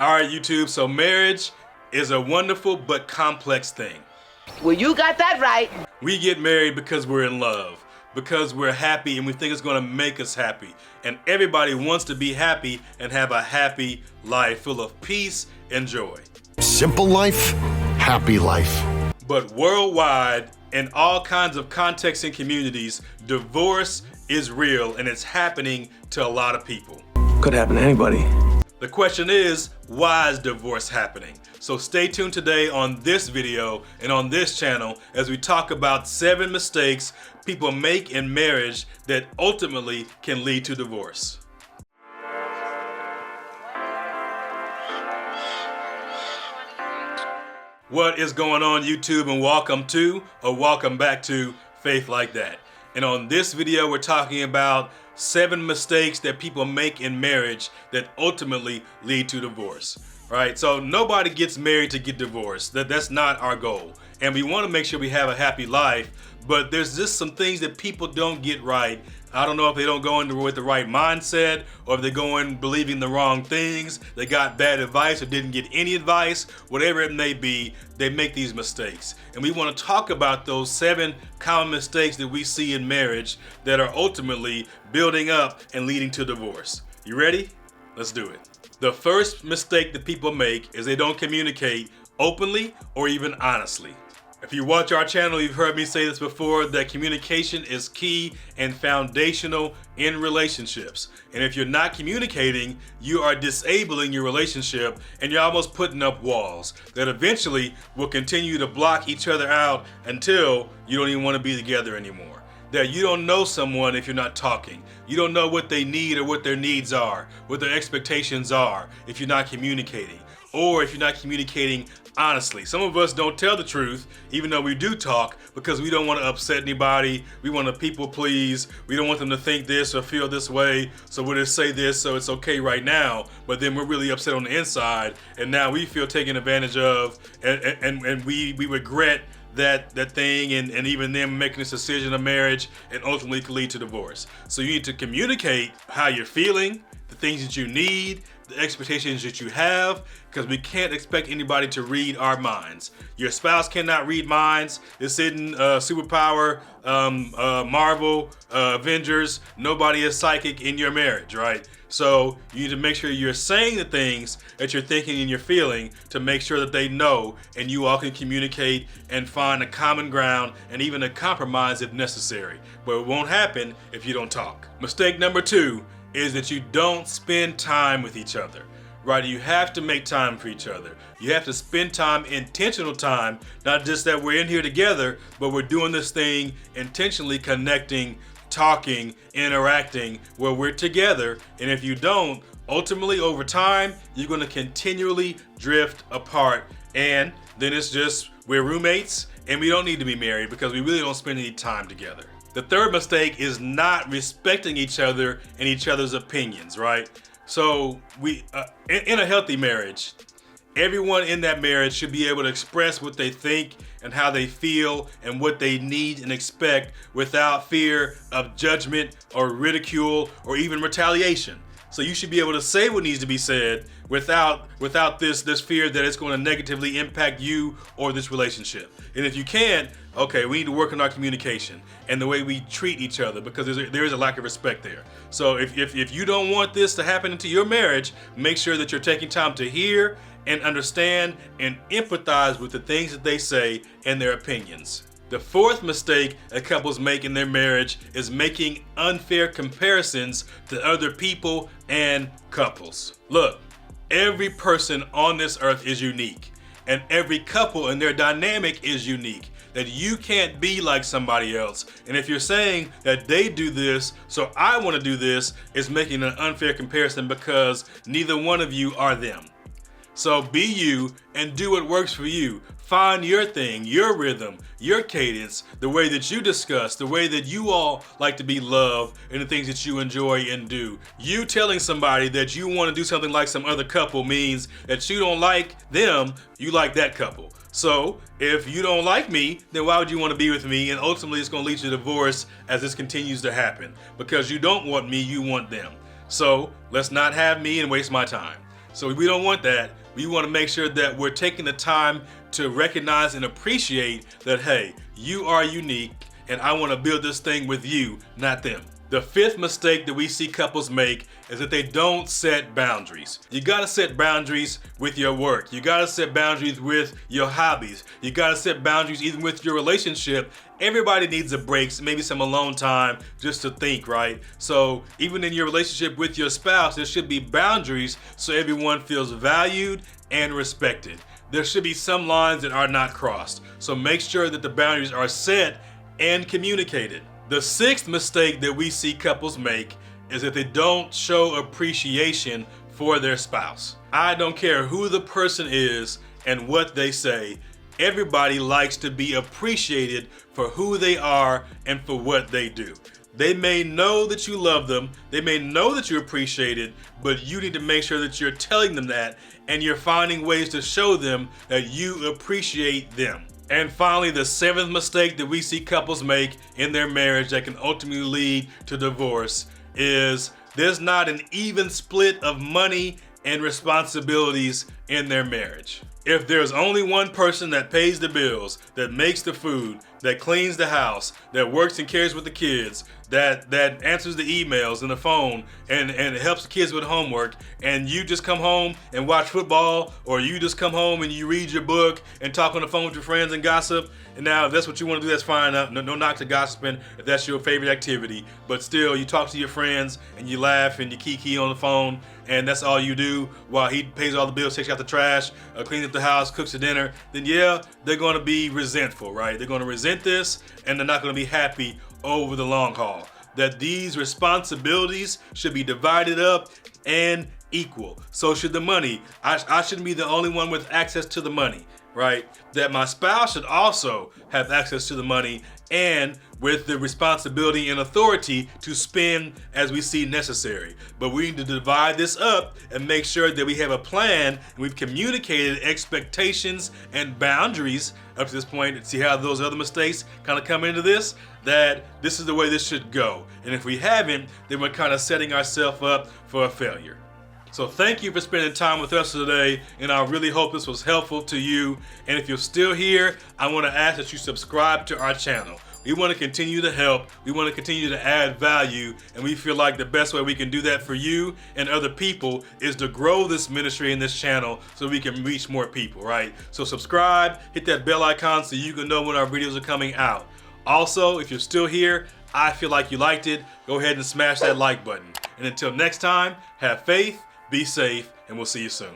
All right, YouTube, so marriage is a wonderful but complex thing. Well, you got that right. We get married because we're in love, because we're happy and we think it's going to make us happy. And everybody wants to be happy and have a happy life full of peace and joy. Simple life, happy life. But worldwide, in all kinds of contexts and communities, divorce is real and it's happening to a lot of people. Could happen to anybody. The question is, why is divorce happening? So stay tuned today on this video and on this channel as we talk about 7 mistakes people make in marriage that ultimately can lead to divorce. What is going on, YouTube, and welcome to or welcome back to Faith Like That. And on this video, we're talking about 7 mistakes that people make in marriage that ultimately lead to divorce. Right? So nobody gets married to get divorced. That's not our goal. And we want to make sure we have a happy life, but there's just some things that people don't get right. I don't know if they don't go in with the right mindset or if they go in believing the wrong things, they got bad advice or didn't get any advice, whatever it may be, they make these mistakes. And we want to talk about those 7 common mistakes that we see in marriage that are ultimately building up and leading to divorce. You ready? Let's do it. The first mistake that people make is they don't communicate openly or even honestly. If you watch our channel, you've heard me say this before, that communication is key and foundational in relationships. And if you're not communicating, you are disabling your relationship and you're almost putting up walls that eventually will continue to block each other out until you don't even want to be together anymore. That you don't know someone if you're not talking. You don't know what they need or what their needs are, what their expectations are if you're not communicating, or if you're not communicating honestly. Some of us don't tell the truth, even though we do talk, because we don't want to upset anybody. We want to people please. We don't want them to think this or feel this way, so we'll just say this so it's okay right now, but then we're really upset on the inside, and now we feel taken advantage of, and we regret that thing, and even them making this decision of marriage and ultimately could lead to divorce. So you need to communicate how you're feeling, the things that you need, the expectations that you have, because we can't expect anybody to read our minds. Your spouse cannot read minds. This isn't superpower, Marvel, Avengers. Nobody is psychic in your marriage, right? So you need to make sure you're saying the things that you're thinking and you're feeling to make sure that they know, and you all can communicate and find a common ground and even a compromise if necessary. But it won't happen if you don't talk. Mistake number 2 is that you don't spend time with each other. Right? You have to make time for each other. You have to spend time, intentional time, not just that we're in here together, but we're doing this thing intentionally, connecting, talking, interacting, where we're together. And if you don't, ultimately over time, you're going to continually drift apart. And then it's just, we're roommates and we don't need to be married because we really don't spend any time together. The third mistake is not respecting each other and each other's opinions, right? So we, in a healthy marriage, everyone in that marriage should be able to express what they think and how they feel and what they need and expect without fear of judgment or ridicule or even retaliation. So you should be able to say what needs to be said without this fear that it's going to negatively impact you or this relationship. And if you can't, okay, we need to work on our communication and the way we treat each other, because there is a lack of respect there. So if you don't want this to happen into your marriage, make sure that you're taking time to hear and understand and empathize with the things that they say and their opinions. The fourth mistake that couples make in their marriage is making unfair comparisons to other people and couples. Look, every person on this earth is unique, and every couple and their dynamic is unique. That you can't be like somebody else. And if you're saying that they do this, so I want to do this, is making an unfair comparison because neither one of you are them. So be you and do what works for you. Find your thing, your rhythm, your cadence, the way that you discuss, the way that you all like to be loved, and the things that you enjoy and do. You telling somebody that you want to do something like some other couple means that you don't like them, you like that couple. So if you don't like me, then why would you want to be with me? And ultimately it's going to lead to divorce as this continues to happen, because you don't want me, you want them. So let's not have me and waste my time. So we don't want that. We want to make sure that we're taking the time to recognize and appreciate that, hey, you are unique and I want to build this thing with you, not them. The fifth mistake that we see couples make is that they don't set boundaries. You gotta set boundaries with your work. You gotta set boundaries with your hobbies. You gotta set boundaries even with your relationship. Everybody needs a break, maybe some alone time just to think, right? So even in your relationship with your spouse, there should be boundaries so everyone feels valued and respected. There should be some lines that are not crossed. So make sure that the boundaries are set and communicated. The sixth mistake that we see couples make is that they don't show appreciation for their spouse. I don't care who the person is and what they say. Everybody likes to be appreciated for who they are and for what they do. They may know that you love them, they may know that you appreciate it, but you need to make sure that you're telling them that and you're finding ways to show them that you appreciate them. And finally, the seventh mistake that we see couples make in their marriage that can ultimately lead to divorce is there's not an even split of money and responsibilities in their marriage. If there's only one person that pays the bills, that makes the food, that cleans the house, that works and cares with the kids, that answers the emails and the phone and helps the kids with homework, and you just come home and watch football, or you just come home and you read your book and talk on the phone with your friends and gossip, and now if that's what you want to do, that's fine. No knock to gossiping if that's your favorite activity, but still you talk to your friends and you laugh and you kiki on the phone, and that's all you do while he pays all the bills, takes out the trash, cleans up the house, cooks the dinner, then yeah, they're going to be resentful, right? They're going to resent this and they're not going to be happy over the long haul. That these responsibilities should be divided up and equal. So should the money. I shouldn't be the only one with access to the money, right? That my spouse should also have access to the money and with the responsibility and authority to spend as we see necessary. But we need to divide this up and make sure that we have a plan and we've communicated expectations and boundaries up to this point, and see how those other mistakes kind of come into this, that this is the way this should go. And if we haven't, then we're kind of setting ourselves up for a failure. So thank you for spending time with us today, and I really hope this was helpful to you. And if you're still here, I want to ask that you subscribe to our channel. We want to continue to help, we want to continue to add value, and we feel like the best way we can do that for you and other people is to grow this ministry and this channel so we can reach more people, right? So subscribe, hit that bell icon so you can know when our videos are coming out. Also, if you're still here, I feel like you liked it, go ahead and smash that like button. And until next time, have faith, be safe, and we'll see you soon.